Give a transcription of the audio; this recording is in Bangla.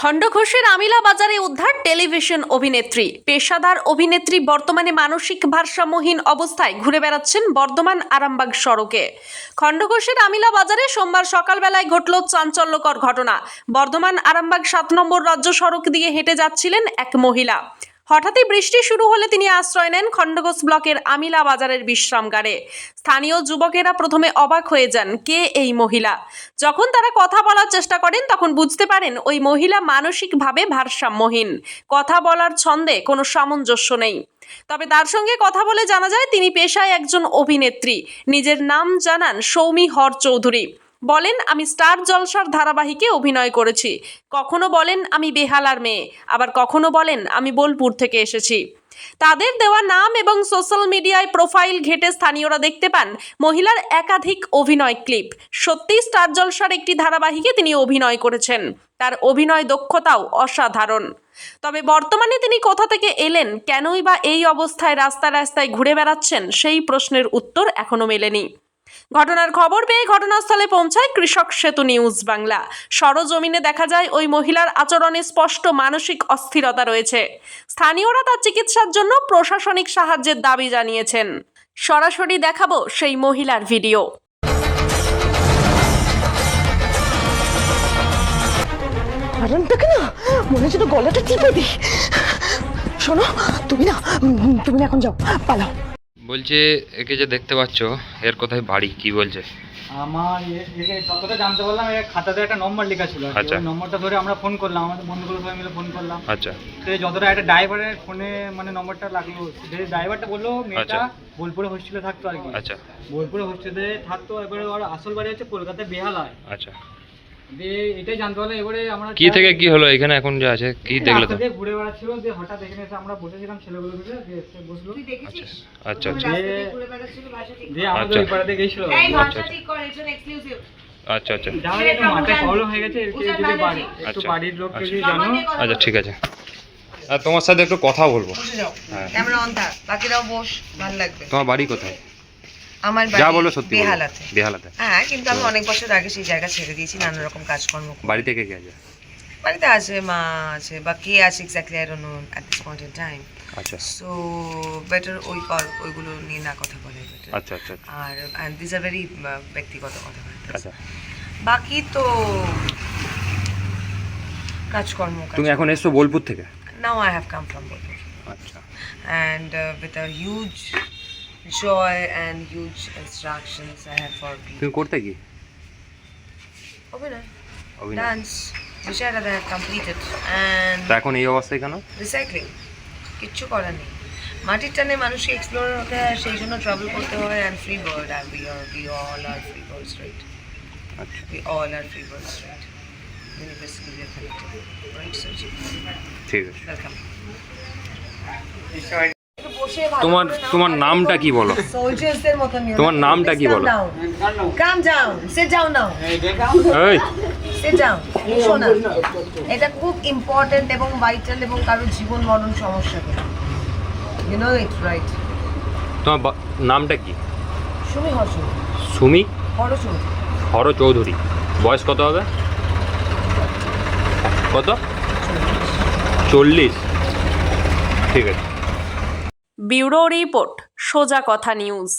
খণ্ডঘোষের আমিলা বাজারে উদ্ধার টেলিভিশন অভিনেত্রী। পেশাদার অভিনেত্রী বর্তমানে মানসিক ভারসাম্যহীন অবস্থায় ঘুরে বেড়াচ্ছেন বর্ধমান আরামবাগ সড়কে। খণ্ডঘোষের আমিলা বাজারে সোমবার সকালবেলায় ঘটল চাঞ্চল্যকর ঘটনা। বর্ধমান আরামবাগ 7 নম্বর রাজ্য সড়ক দিয়ে হেঁটে যাচ্ছিলেন এক মহিলা। হঠাৎই বৃষ্টি শুরু হলে তিনি আশ্রয় নেন খণ্ডঘোষ ব্লকের আমিলা বাজারের বিশ্রামগারে। স্থানীয় যুবকেরা প্রথমে অবাক হয়ে যান, কে এই মহিলা। যখন তারা কথা বলার চেষ্টা করেন তখন বুঝতে পারেন ওই মহিলা মানসিকভাবে ভারসাম্যহীন। কথা বলার ছন্দে কোনো সামঞ্জস্য নেই। তবে তার সঙ্গে কথা বলে জানা যায় তিনি পেশায় একজন অভিনেত্রী। নিজের নাম জানান সৌমি হর চৌধুরী। বলেন, আমি স্টার জলসার ধারাবাহিকে অভিনয় করেছি। কখনো বলেন আমি বেহালার মেয়ে, আবার কখনো বলেন আমি বোলপুর থেকে এসেছি। তাদের দেওয়া নাম এবং সোশ্যাল মিডিয়ায় প্রোফাইল ঘেঁটে স্থানীয়রা দেখতে পান মহিলার একাধিক অভিনয় ক্লিপ। সত্যি স্টার জলসার একটি ধারাবাহিকে তিনি অভিনয় করেছেন। তার অভিনয় দক্ষতাও অসাধারণ। তবে বর্তমানে তিনি কোথা থেকে এলেন, কেনই বা এই অবস্থায় রাস্তায় রাস্তায় ঘুরে বেড়াচ্ছেন, সেই প্রশ্নের উত্তর এখনো মেলেনি। ঘটনার খবর পেয়ে ঘটনাস্থলে পৌঁছায় কৃষক সেতু নিউজ বাংলা। সরজমিনে দেখা যায় ওই মহিলার আচরণে স্পষ্ট মানসিক অস্থিরতা রয়েছে। স্থানীয়রা তার চিকিৎসার জন্য প্রশাসনিক সাহায্যের দাবি জানিয়েছেন। সরাসরি দেখাবো সেই মহিলার ভিডিও। কারণটাকে না মনে হচ্ছে গলাটা টিপে দিই। শোনো, তুমি না এখন যাও, পালাও। বলছে একে যে দেখতে পাচ্ছ, এর কোথায় বাড়ি, কি বলছে? আমার একে যতটা জানতে পারলাম, এর খাতাতে একটা নম্বর লেখা ছিল। আচ্ছা। ওই নম্বরটা ধরে আমরা ফোন করলাম, আমাদের বন্ধুগুলো সবাই মিলে ফোন করলাম। আচ্ছা। তো যতটা একটা ড্রাইভারের ফোনে মানে নম্বরটা লাগলো, ড্রাইভারটা বললো মেয়েটা বোলপুরে হোস্টেলে থাকতো আর কি। আচ্ছা। বোলপুরে হোস্টেলে থাকতো, এবারে ওর আসল বাড়ি হচ্ছে কলকাতায় বেহালায়। আচ্ছা। দিয়ে এটাই জানতে পারলাম। এবারে আমরা কি থেকে কি হলো এখানে এখন যে আছে, কি দেখলে তো? ঘুরে বেড়াচ্ছিল, যে হঠাৎ এখানে এসে আমরা বসেছিলাম, ছেলেগুলো মিলে এসে বসলো। আচ্ছা আচ্ছা। আচ্ছা দিয়ে আমাদের ওই পাড়াতে গেছিল। আচ্ছা আচ্ছা। জানা একটু মাথায় প্রবলেম হয়ে গেছে, একটু বাড়ির লোককে যদি জানো। আচ্ছা ঠিক আছে, আর তোমার সাথে একটু কথা বলবো। হ্যাঁ, ক্যামেরা অন থাক, বাকিরাও বস, ভালো লাগবে। তোমার বাড়ি কোথায়? আমার যা বাড়ি বলো সত্যি বলো। বেহালাতে। বেহালাতে? হ্যাঁ, কিন্তু আমি অনেক বছর আগে সেই জায়গা ছেড়ে দিয়েছি নানা রকম কাজকর্ম করে। বাড়ি থেকে কে আছে? বাড়িতে আছে মা আছে, বা কে আছে exactly I don't know at this point in time. আচ্ছা। সো বেটার ওইগুলো নিয়ে না কথা বলে better। আচ্ছা আচ্ছা। আর দিস আর ভেরি ব্যক্তিগত কথা। আচ্ছা। বাকি তো কাজকর্ম। তুমি এখন এসছো বোলপুর থেকে? Now I have come from Bolpur, আচ্ছা। and with a huge joy and huge instructions I had for people. তুমি করতে কি? অভিনয়, অভিনয়। ডান্স, বিষয়টা I have completed, and তা এখন এই অবস্থায় কেন? রিসাইক্লিং। কিচ্ছু করার নেই, মাটির টানে মানুষকে এক্সপ্লোর হতে হয়, সেই জন্য ট্রাভেল করতে হয়। And free bird, and we all are free birds, right? আচ্ছা। We all are free birds, right? Universally we are connected, right? So ঠিক আছে। welcome. তোমার নামটা কি বলো? সোলজার্সদের মতো নিও। তোমার নামটা কি বলো? কাম ডাউন, সিট ডাউন নাও। এই সিট ডাউন। শোনা, এটা খুব ইম্পর্টেন্ট এবং ভাইটাল এবং কারো জীবন মরণ সমস্যা করে। You know it, right? তোমার নামটা কি? সুমি হর্ষ, সুমি হর্ষ, হর চৌধুরী। বয়স কত হবে? কত? 40। ঠিক আছে। ব্যুরো রিপোর্ট, সোজা কথা নিউজ।